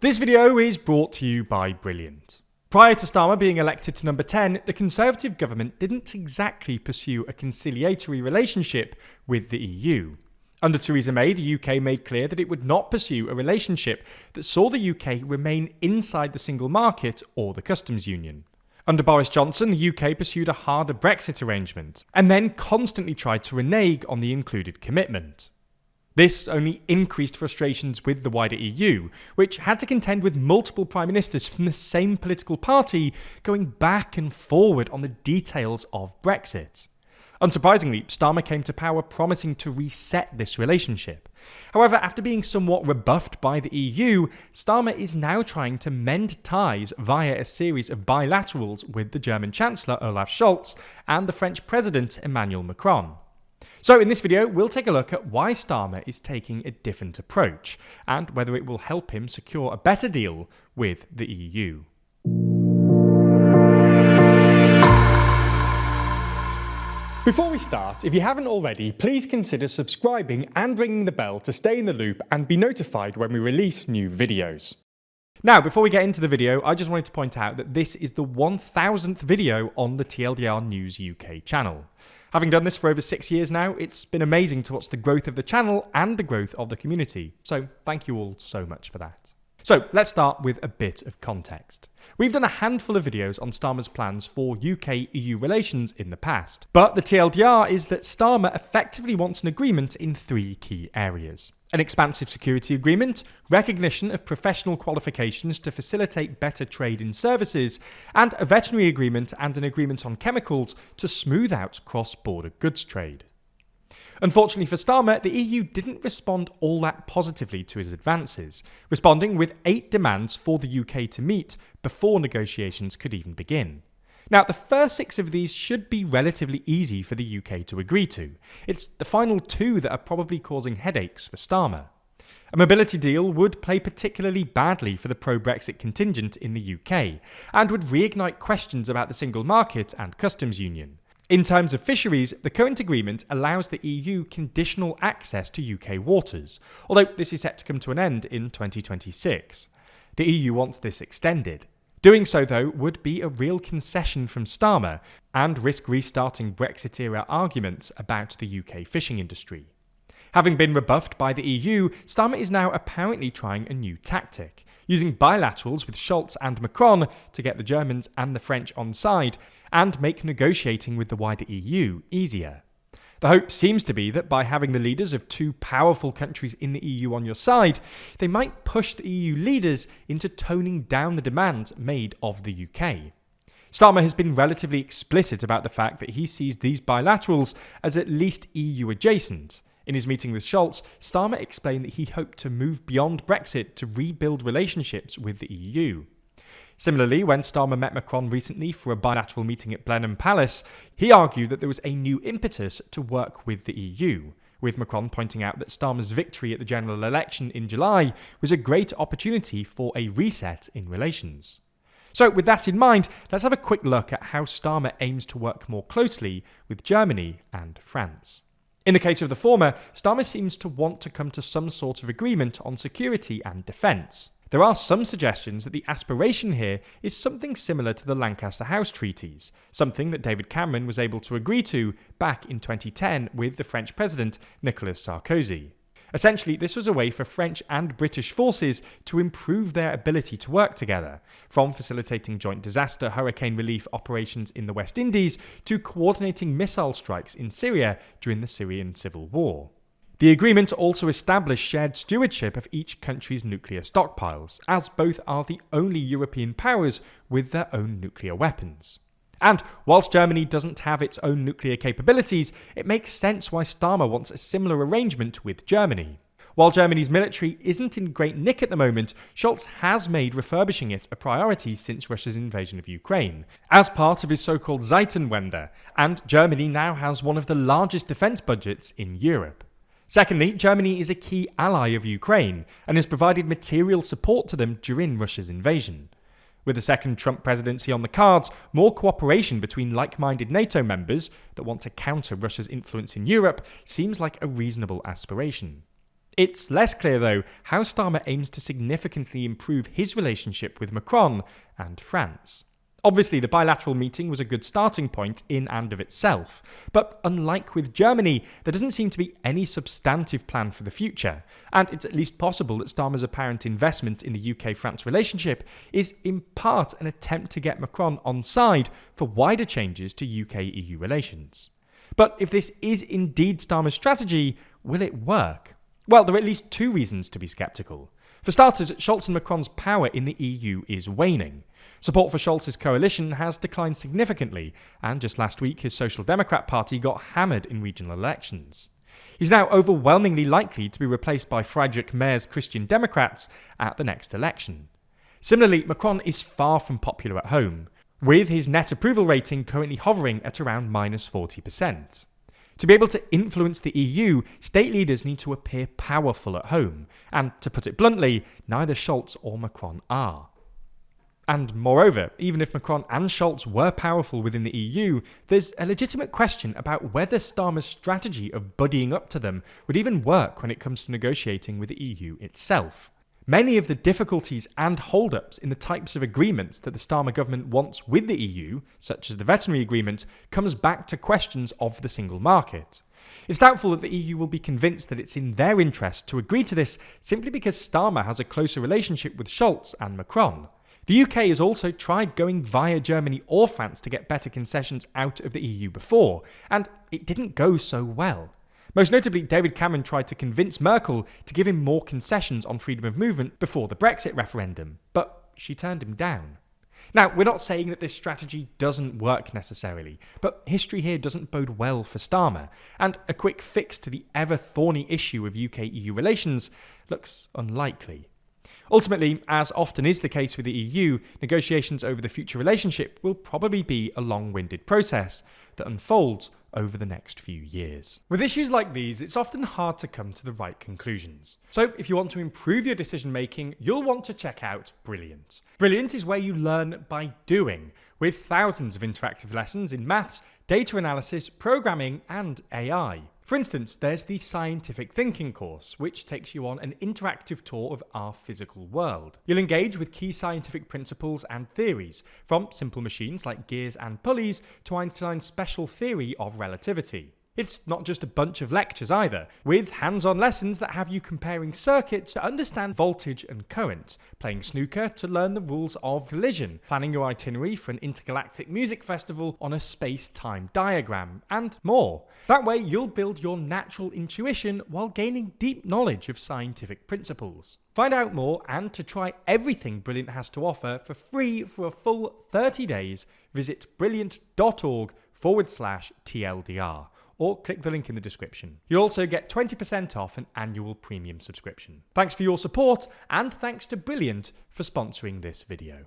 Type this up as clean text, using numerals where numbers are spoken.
This video is brought to you by Brilliant. Prior to Starmer being elected to number 10, the Conservative government didn't exactly pursue a conciliatory relationship with the EU. Under Theresa May, the UK made clear that it would not pursue a relationship that saw the UK remain inside the single market or the customs union. Under Boris Johnson, the UK pursued a harder Brexit arrangement, and then constantly tried to renege on the included commitment. This only increased frustrations with the wider EU, which had to contend with multiple prime ministers from the same political party going back and forward on the details of Brexit. Unsurprisingly, Starmer came to power promising to reset this relationship. However, after being somewhat rebuffed by the EU, Starmer is now trying to mend ties via a series of bilaterals with the German Chancellor Olaf Scholz and the French President Emmanuel Macron. So in this video, we'll take a look at why Starmer is taking a different approach, and whether it will help him secure a better deal with the EU. Before we start, if you haven't already, please consider subscribing and ringing the bell to stay in the loop and be notified when we release new videos. Now, before we get into the video, I just wanted to point out that this is the 1000th video on the TLDR News UK channel. Having done this for over 6 years now, it's been amazing to watch the growth of the channel and the growth of the community, so thank you all so much for that. So let's start with a bit of context. We've done a handful of videos on Starmer's plans for UK-EU relations in the past, but the TLDR is that Starmer effectively wants an agreement in 3 key areas. An expansive security agreement, recognition of professional qualifications to facilitate better trade in services, and a veterinary agreement and an agreement on chemicals to smooth out cross-border goods trade. Unfortunately for Starmer, the EU didn't respond all that positively to his advances, responding with 8 demands for the UK to meet before negotiations could even begin. Now, the first 6 of these should be relatively easy for the UK to agree to. It's the final 2 that are probably causing headaches for Starmer. A mobility deal would play particularly badly for the pro-Brexit contingent in the UK, and would reignite questions about the single market and customs union. In terms of fisheries, the current agreement allows the EU conditional access to UK waters, although this is set to come to an end in 2026. The EU wants this extended. Doing so, though, would be a real concession from Starmer and risk restarting Brexit-era arguments about the UK fishing industry. Having been rebuffed by the EU, Starmer is now apparently trying a new tactic, using bilaterals with Scholz and Macron to get the Germans and the French on side and make negotiating with the wider EU easier. The hope seems to be that by having the leaders of 2 powerful countries in the EU on your side, they might push the EU leaders into toning down the demands made of the UK. Starmer has been relatively explicit about the fact that he sees these bilaterals as at least EU adjacent. In his meeting with Scholz, Starmer explained that he hoped to move beyond Brexit to rebuild relationships with the EU. Similarly, when Starmer met Macron recently for a bilateral meeting at Blenheim Palace, he argued that there was a new impetus to work with the EU, with Macron pointing out that Starmer's victory at the general election in July was a great opportunity for a reset in relations. So with that in mind, let's have a quick look at how Starmer aims to work more closely with Germany and France. In the case of the former, Starmer seems to want to come to some sort of agreement on security and defence. There are some suggestions that the aspiration here is something similar to the Lancaster House treaties, something that David Cameron was able to agree to back in 2010 with the French President Nicolas Sarkozy. Essentially, this was a way for French and British forces to improve their ability to work together, from facilitating joint disaster hurricane relief operations in the West Indies to coordinating missile strikes in Syria during the Syrian civil war. The agreement also established shared stewardship of each country's nuclear stockpiles, as both are the only European powers with their own nuclear weapons. And whilst Germany doesn't have its own nuclear capabilities, it makes sense why Starmer wants a similar arrangement with Germany. While Germany's military isn't in great nick at the moment, Scholz has made refurbishing it a priority since Russia's invasion of Ukraine, as part of his so-called Zeitenwende, and Germany now has one of the largest defence budgets in Europe. Secondly, Germany is a key ally of Ukraine and has provided material support to them during Russia's invasion. With the second Trump presidency on the cards, more cooperation between like-minded NATO members that want to counter Russia's influence in Europe seems like a reasonable aspiration. It's less clear, though, how Starmer aims to significantly improve his relationship with Macron and France. Obviously, the bilateral meeting was a good starting point in and of itself, but unlike with Germany, there doesn't seem to be any substantive plan for the future, and it's at least possible that Starmer's apparent investment in the UK-France relationship is in part an attempt to get Macron on side for wider changes to UK-EU relations. But if this is indeed Starmer's strategy, will it work? Well, there are at least two reasons to be sceptical. For starters, Scholz and Macron's power in the EU is waning. Support for Scholz's coalition has declined significantly, and just last week his Social Democrat Party got hammered in regional elections. He's now overwhelmingly likely to be replaced by Friedrich Merz's Christian Democrats at the next election. Similarly, Macron is far from popular at home, with his net approval rating currently hovering at around -40%. To be able to influence the EU, state leaders need to appear powerful at home, and to put it bluntly, neither Scholz or Macron are. And moreover, even if Macron and Scholz were powerful within the EU, there's a legitimate question about whether Starmer's strategy of buddying up to them would even work when it comes to negotiating with the EU itself. Many of the difficulties and hold-ups in the types of agreements that the Starmer government wants with the EU, such as the veterinary agreement, comes back to questions of the single market. It's doubtful that the EU will be convinced that it's in their interest to agree to this simply because Starmer has a closer relationship with Scholz and Macron. The UK has also tried going via Germany or France to get better concessions out of the EU before, and it didn't go so well. Most notably, David Cameron tried to convince Merkel to give him more concessions on freedom of movement before the Brexit referendum, but she turned him down. Now, we're not saying that this strategy doesn't work necessarily, but history here doesn't bode well for Starmer, and a quick fix to the ever-thorny issue of UK-EU relations looks unlikely. Ultimately, as often is the case with the EU, negotiations over the future relationship will probably be a long-winded process that unfolds over the next few years. With issues like these, it's often hard to come to the right conclusions. So if you want to improve your decision making, you'll want to check out Brilliant. Brilliant is where you learn by doing, with thousands of interactive lessons in maths, data analysis, programming, and AI. For instance, there's the Scientific Thinking course, which takes you on an interactive tour of our physical world. You'll engage with key scientific principles and theories, from simple machines like gears and pulleys to Einstein's special theory of relativity. It's not just a bunch of lectures either, with hands-on lessons that have you comparing circuits to understand voltage and current, playing snooker to learn the rules of collision, planning your itinerary for an intergalactic music festival on a space-time diagram, and more. That way you'll build your natural intuition while gaining deep knowledge of scientific principles. Find out more and to try everything Brilliant has to offer for free for a full 30 days, visit brilliant.org/TLDR. or click the link in the description. You'll also get 20% off an annual premium subscription. Thanks for your support, and thanks to Brilliant for sponsoring this video.